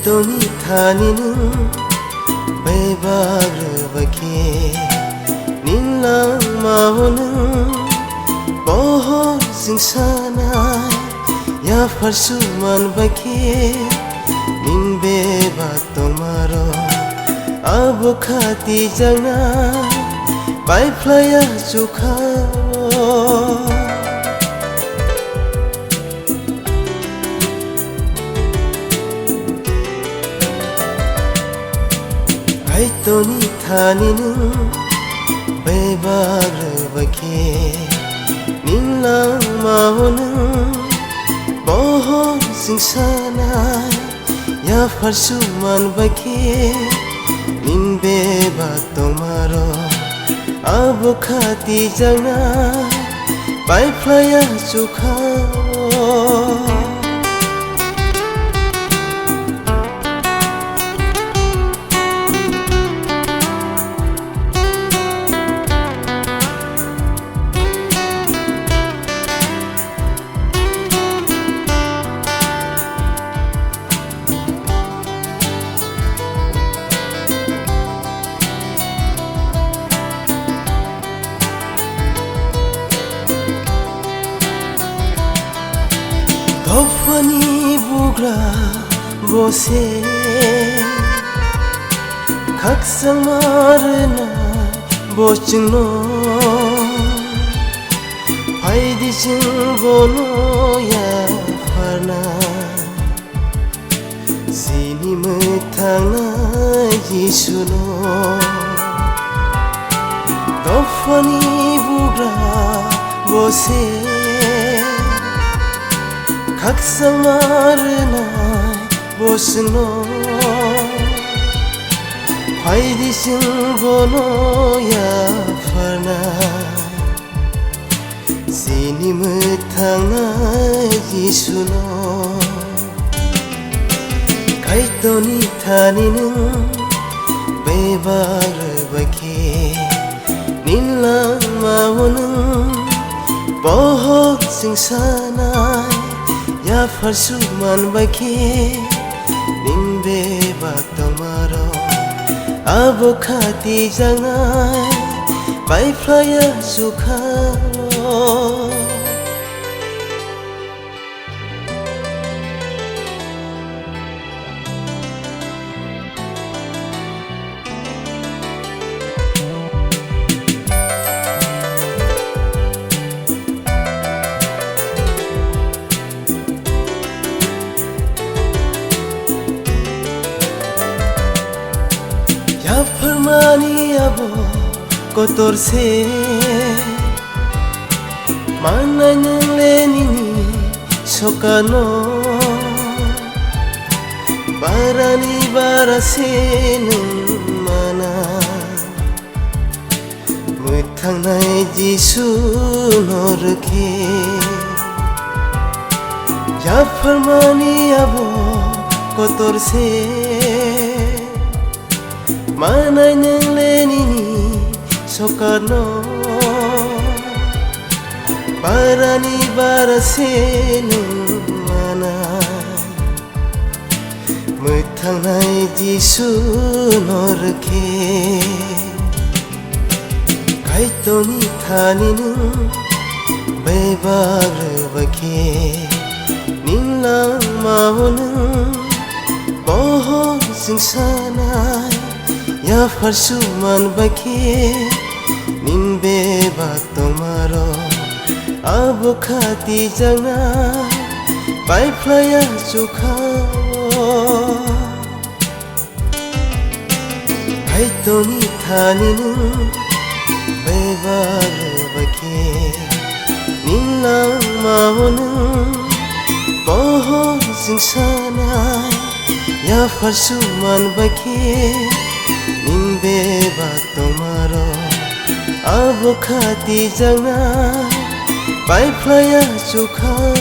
가있더니 다니는 배바르바게 닌랑 마오는 보호승사나 야팔수만 바게 닌 배바 tomaro 아보카티 장나 바이플라야 조카오 가있더니 다니는 배바르바게 닌랑 마오는 보호승사나 야팔수만 바게 닌 배바 tomaro 아보카티 장나 바이플라야 조카오 Tofani bugra bose Kaksang marna bochno Haidi jing bono ya farna Sini metangna jisuno Tofani bugra bose Kaksang marna bosno Haidi jing bono ya farna Sini metangna jisuno 가있더니 다니는 배바르바게 닌랑 마오는 보호승사나 야팔수만 바게 닌 배바 tomaro 아보카티 장나 바이플라야 조카오 Permani abo kotor se mana nyenlenini sokano barani baraseneng mana mutang nai jisu norke ya permani abo kotor se Mana nyenlenini sokarno barani baraseneng mana mutang nai jisu norke 가있더니 다니는 배바르바게 닌랑 마오는 보호승사나 야팔수만 바게 닌 배바 tomaro 아보카티 장나 바이플라야 조카오 가있더니 다니는 배바르바게 닌랑 마오는 보호승사나 야팔수만 바게 닌 배바 tomaro 아보카티 장나 바이플라야 조카오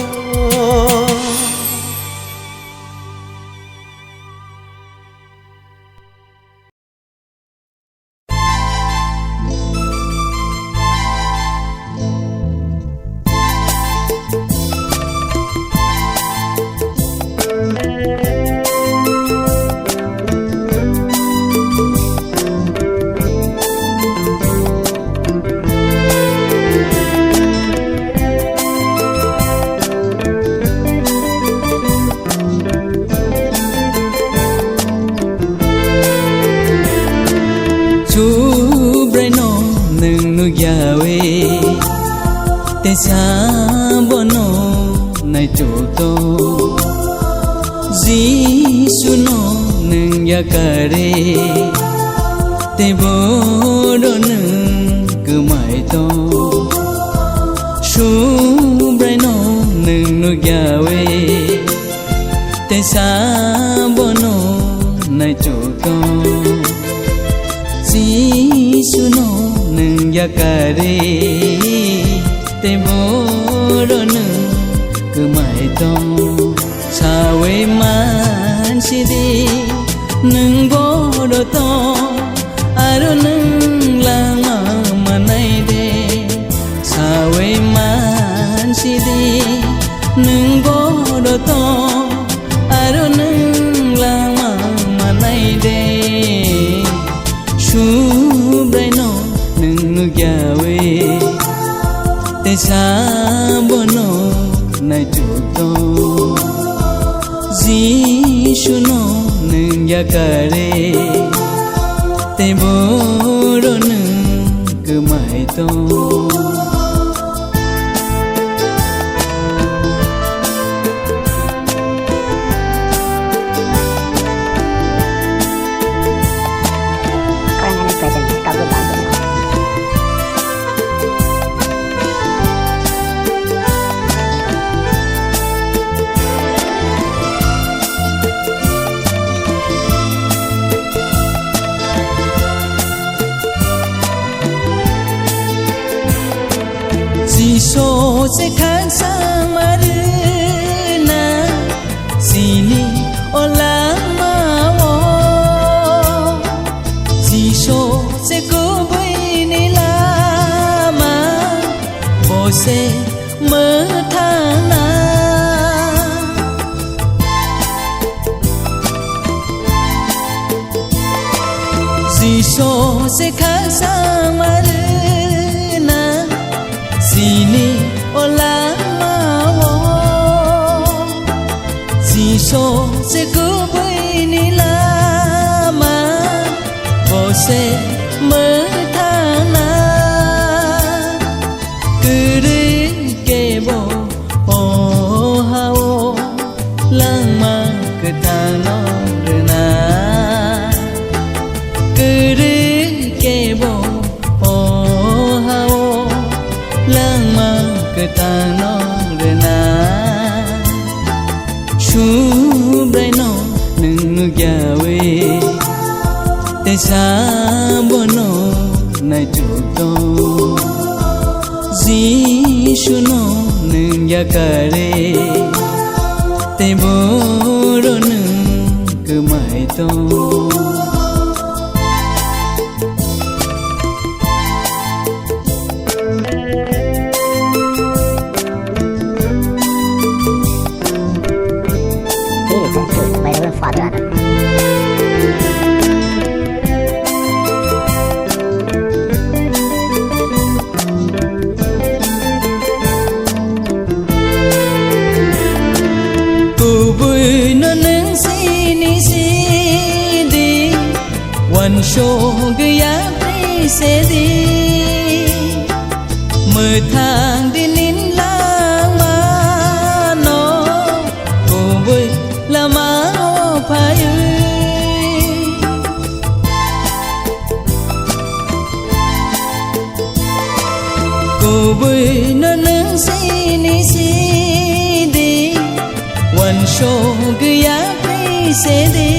nâng nu yawe te sabono nai toto Gisu no nâng yakare te bodo nâng cứ mãi to su brai no nâng nu yawe te sabono nai toto Gisu no nâng yakare te bodo nâng cứ mãi to Sawe man sidi nâng bodo to aro nâng lama manai de Sawe man sidi nâng bodo to aro nâng lama manai de Su brai no nâng nu yawe te sabono nai tuto Gisu no nâng yakare te bodo nâng cứ mãi to Giso se khang sang marina sini olama wo Giso se ko bui ni lama bo se mơ thang na Giso se khang sang marina Sini olama wo Giso se ku bui ni lama Bo se mơ thang na Kiri ke bo o ha wo Lang ma ke thang no rena Kiri ke bo o ha wo Lang ma ke thang no rena Su brai no nâng nu yawe te sabono nai tuto Gisu no nâng yakare te bodo nâng cứ mãi to Wan sho gaya pri se di mơ thang đi nín lang ma no cô vui là má phải cô vui nó nâng si đi Wan sho gaya pri se di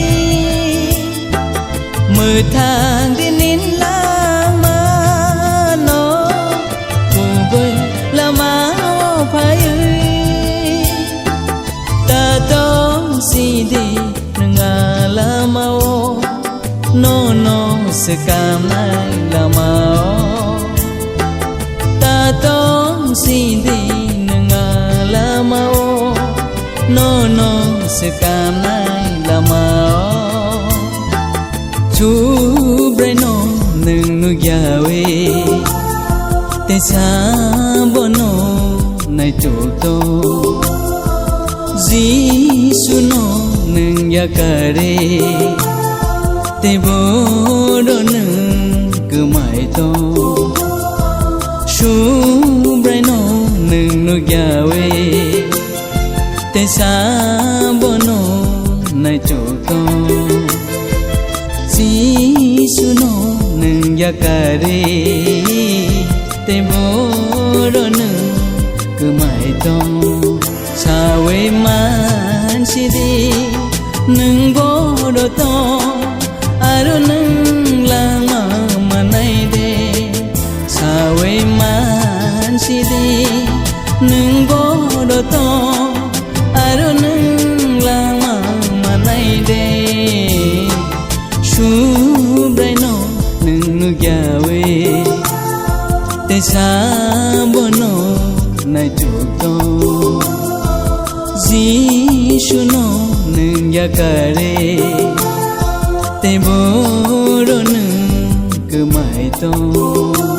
mơ thang đi nín lang ma nó cô vui là má phải ta tông si đi nga la mau no se cam nay la mau ta tông si đi nga la mau no se cam nay la mau Su brai no nâng nu yawe te sabono nai tuto Gisu no nâng yakare te bodo nâng cứ mãi to yakare te boro nung kumai tong sawe man sidi nung boro tong aro nung lama manai de sawe man sidi nung boro tong aro nung lama manai de shubrai no nung nu gyawe te sabono nai chukto Jishu no nung yakare te boro nung kumai tong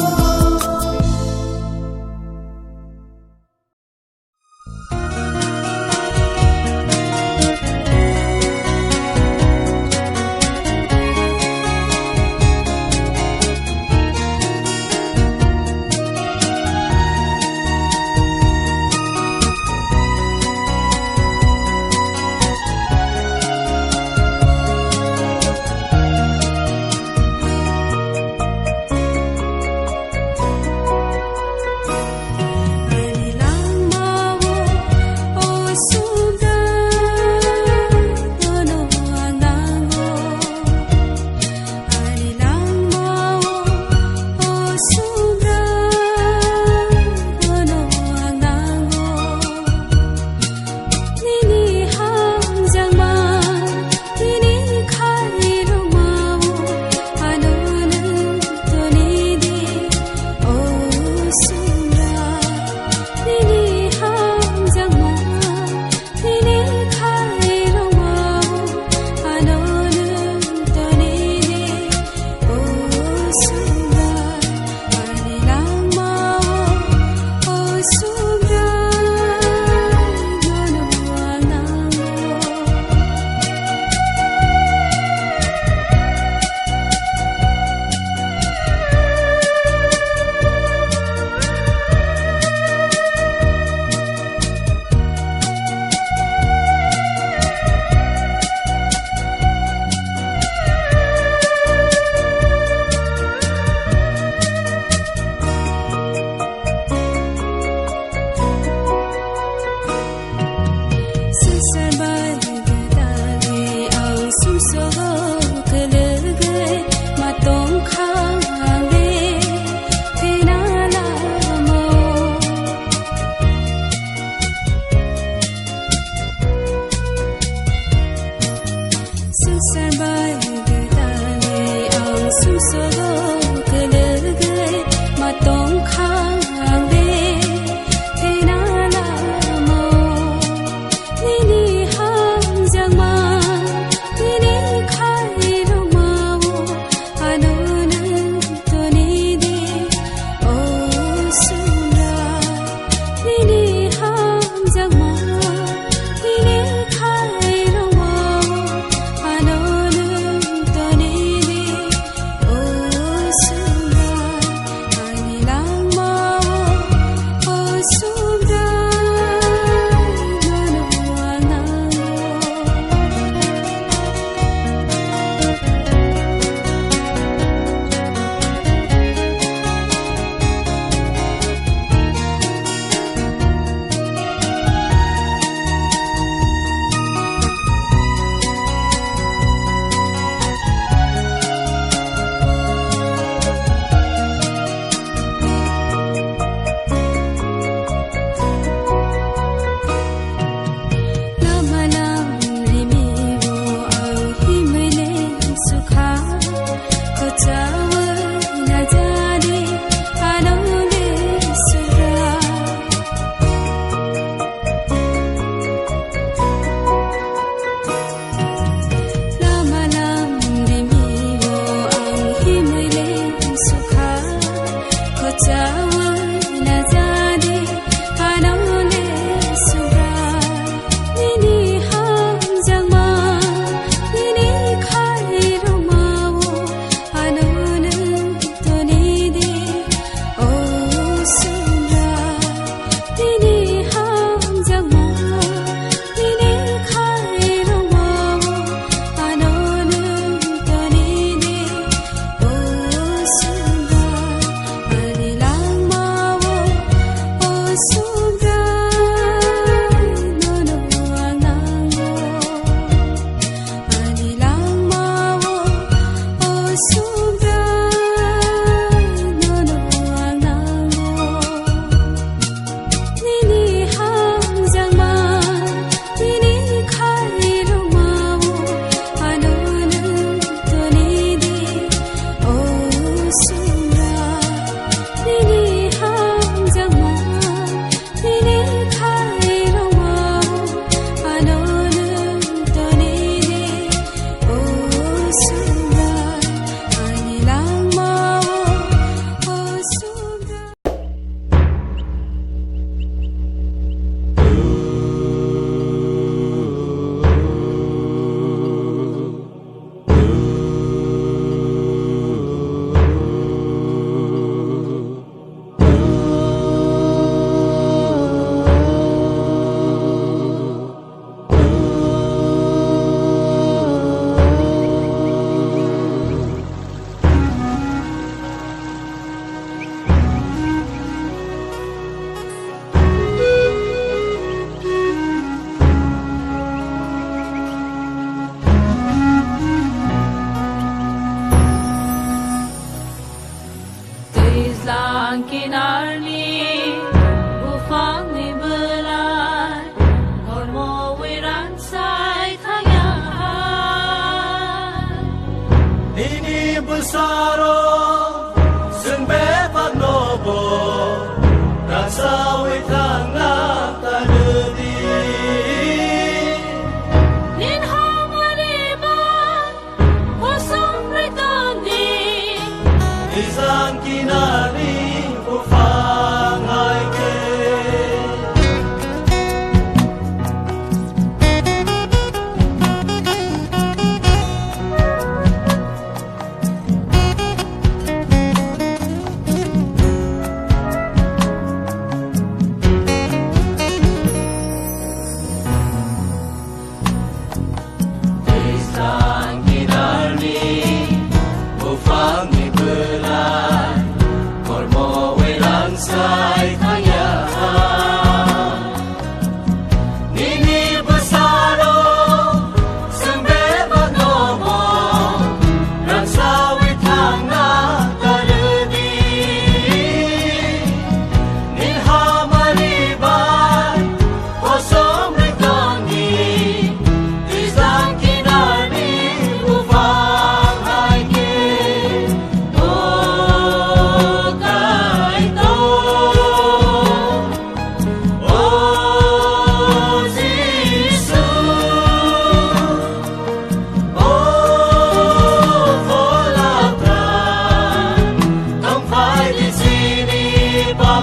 sang kinarni ufang ni belai Gormo wiran sai khayahan Nini besaro Seng bebas nobo Rasa witanga tadedi Nin hamariban Kosong ritani Isang kinani ufang haike Isang kinani ufang ni belai Kormo welang sai khayahan Nini besaro Seng bebas nobo Rasa witanga tadedi Nin hamariban Kosong ritani Isang kinani ufang haike Oh kaito Oh Jesus Oh volatan Không phải đi sini bao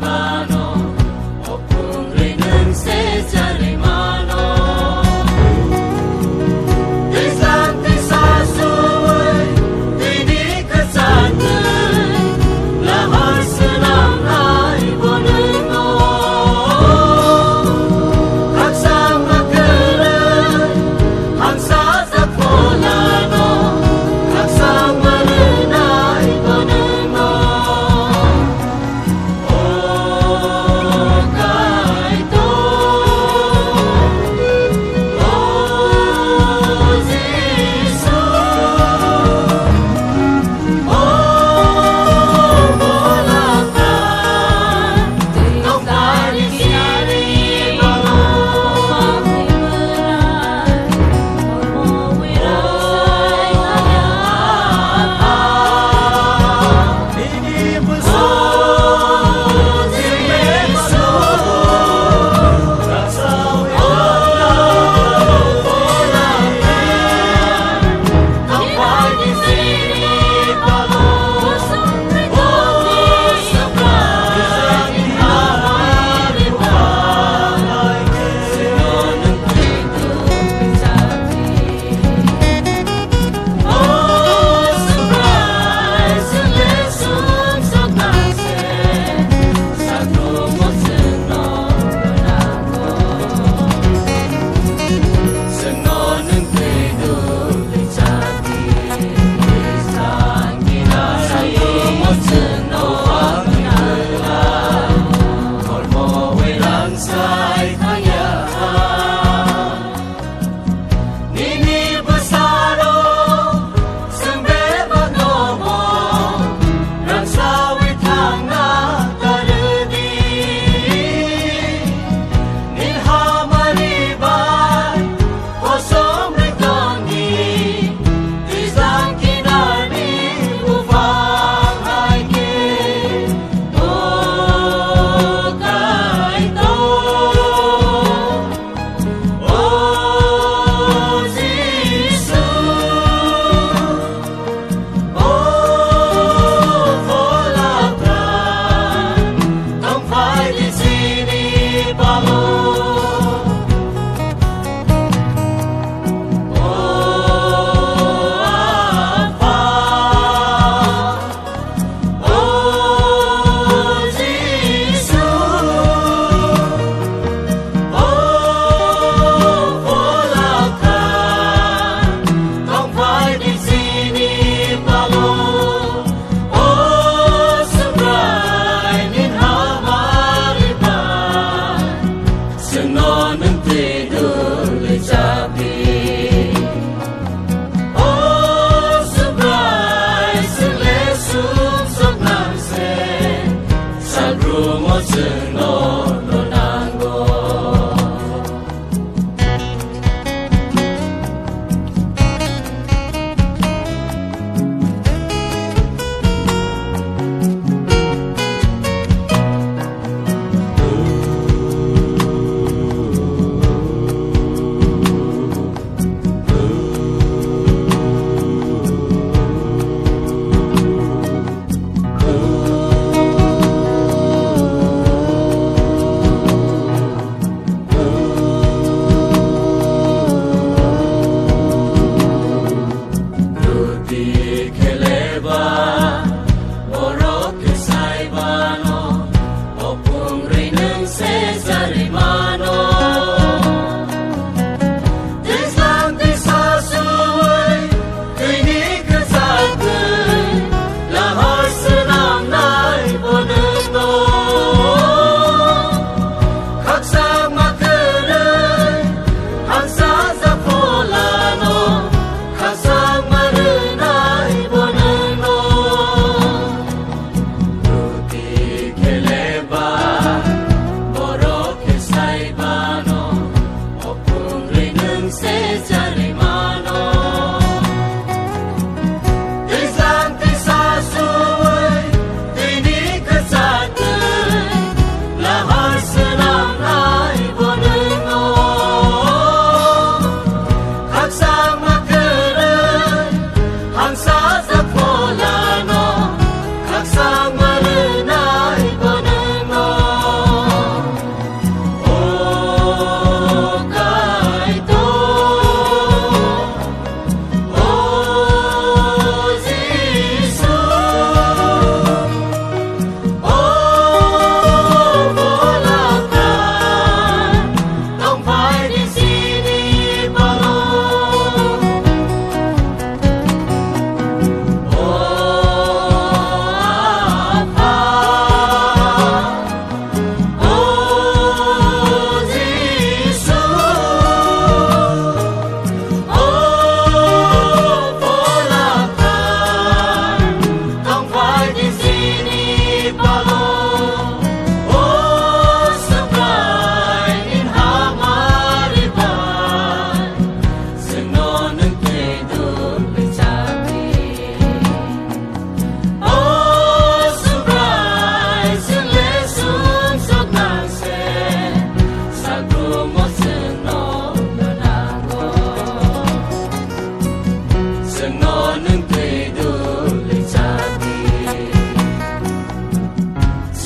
Bye. Sabrumo seno lonango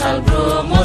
Salbro mo